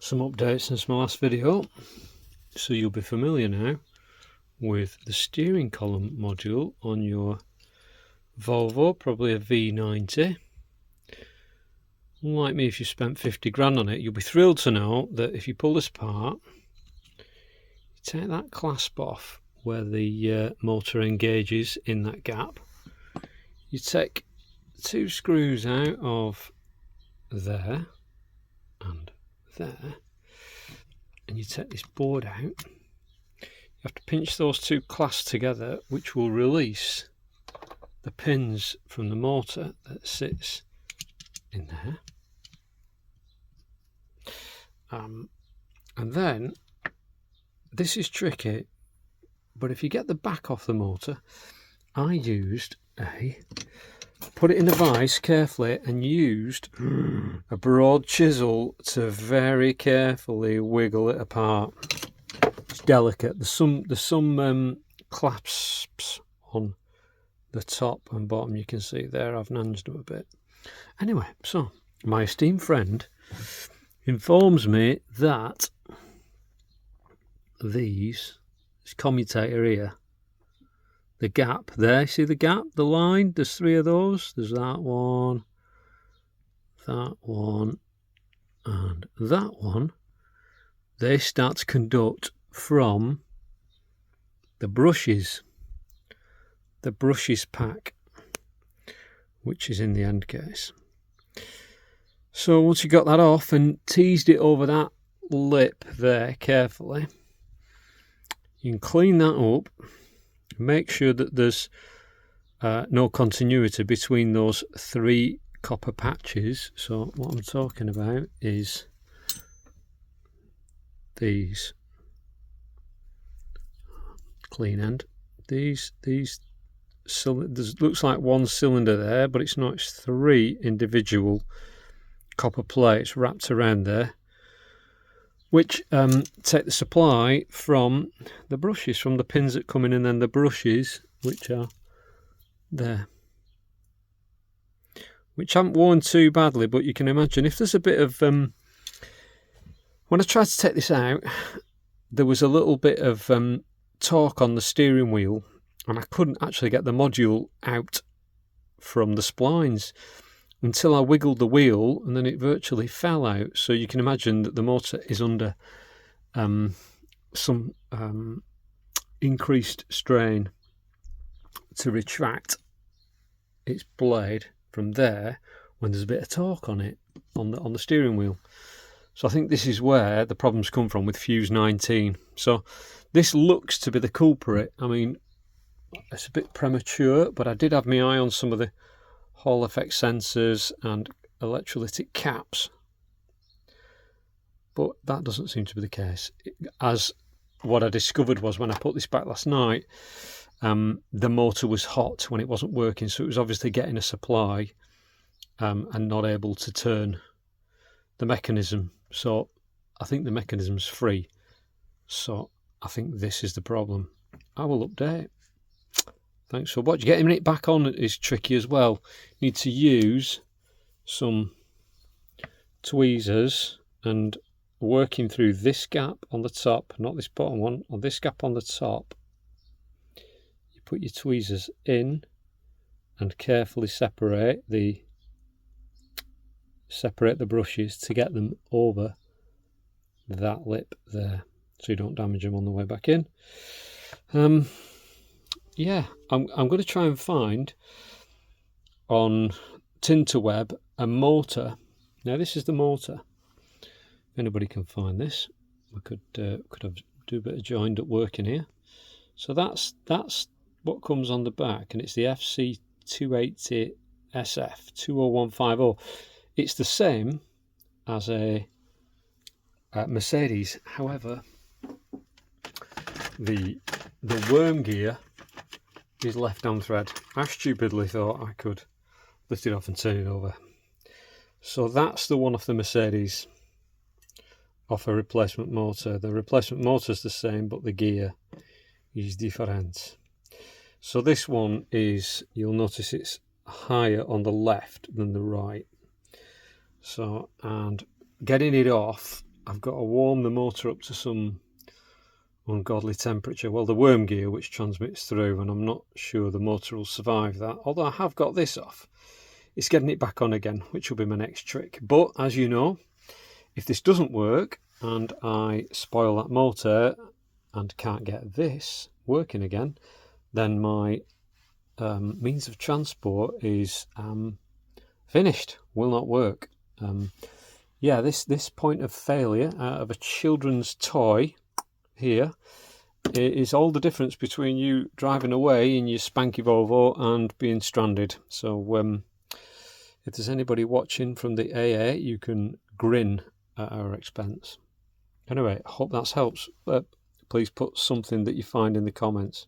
some updates since my last video. So you'll be familiar now with the steering column module on your Volvo, probably a V90. Unlike me, if you spent 50 grand on it, you'll be thrilled to know that if you pull this apart, you take that clasp off where the motor engages in that gap. You take 2 screws out of there and there, and you take this board out. You have to pinch those 2 clasps together, which will release the pins from the motor that sits in there. And then, this is tricky, but if you get the back off the motor, I used put it in a vise carefully and used a broad chisel to very carefully wiggle it apart. It's delicate. There's some clasps on the top and bottom, you can see there. I've nanged them a bit. Anyway, so my esteemed friend informs me that this commutator here, the gap there, see the gap, the line, there's 3 of those. There's that one, and that one. They start to conduct from the brushes pack, which is in the end case. So once you got that off and teased it over that lip there carefully, you can clean that up. Make sure that there's no continuity between those 3 copper patches. So what I'm talking about is these clean end. These cylinders, looks like 1 cylinder there, but it's not. It's 3 individual copper plates wrapped around there, which take the supply from the brushes, from the pins that come in, and then the brushes, which are there, which haven't worn too badly, but you can imagine if there's a bit of when I tried to take this out, there was a little bit of torque on the steering wheel, and I couldn't actually get the module out from the splines until I wiggled the wheel, and then it virtually fell out. So you can imagine that the motor is under some increased strain to retract its blade from there when there's a bit of torque on it, on the steering wheel. So I think this is where the problems come from with fuse 19. So this looks to be the culprit. I mean, it's a bit premature, but I did have my eye on some of the Hall effect sensors and electrolytic caps, but that doesn't seem to be the case. As what I discovered was, when I put this back last night, the motor was hot when it wasn't working, so it was obviously getting a supply and not able to turn the mechanism. So I think the mechanism's free, so I think this is the problem. I will update. Thanks for watching. Getting it back on is tricky as well. You need to use some tweezers and working through this gap on the top, not this bottom one, on this gap on the top. You put your tweezers in and carefully separate the brushes to get them over that lip there, so you don't damage them on the way back in. Yeah, I'm going to try and find on Tinterweb a motor. Now this is the motor. If anybody can find this, we could do a bit of joined up work in here. So that's what comes on the back, and it's the FC280 SF 20150. It's the same as a Mercedes. However, the worm gear is left-hand thread. I stupidly thought I could lift it off and turn it over. So that's the one off the Mercedes, off a replacement motor. The replacement motor's the same, but the gear is different. So this one is, you'll notice it's higher on the left than the right. So, and getting it off I've got to warm the motor up to some ungodly temperature. Well, the worm gear which transmits through, and I'm not sure the motor will survive that. Although I have got this off. It's getting it back on again, which will be my next trick. But as you know, if this doesn't work and I spoil that motor and can't get this working again, then my means of transport is finished, will not work. Yeah, this point of failure out of a children's toy here is all the difference between you driving away in your spanky Volvo and being stranded. So if there's anybody watching from the AA, you can grin at our expense. Anyway, I hope that helps. Please put something that you find in the comments.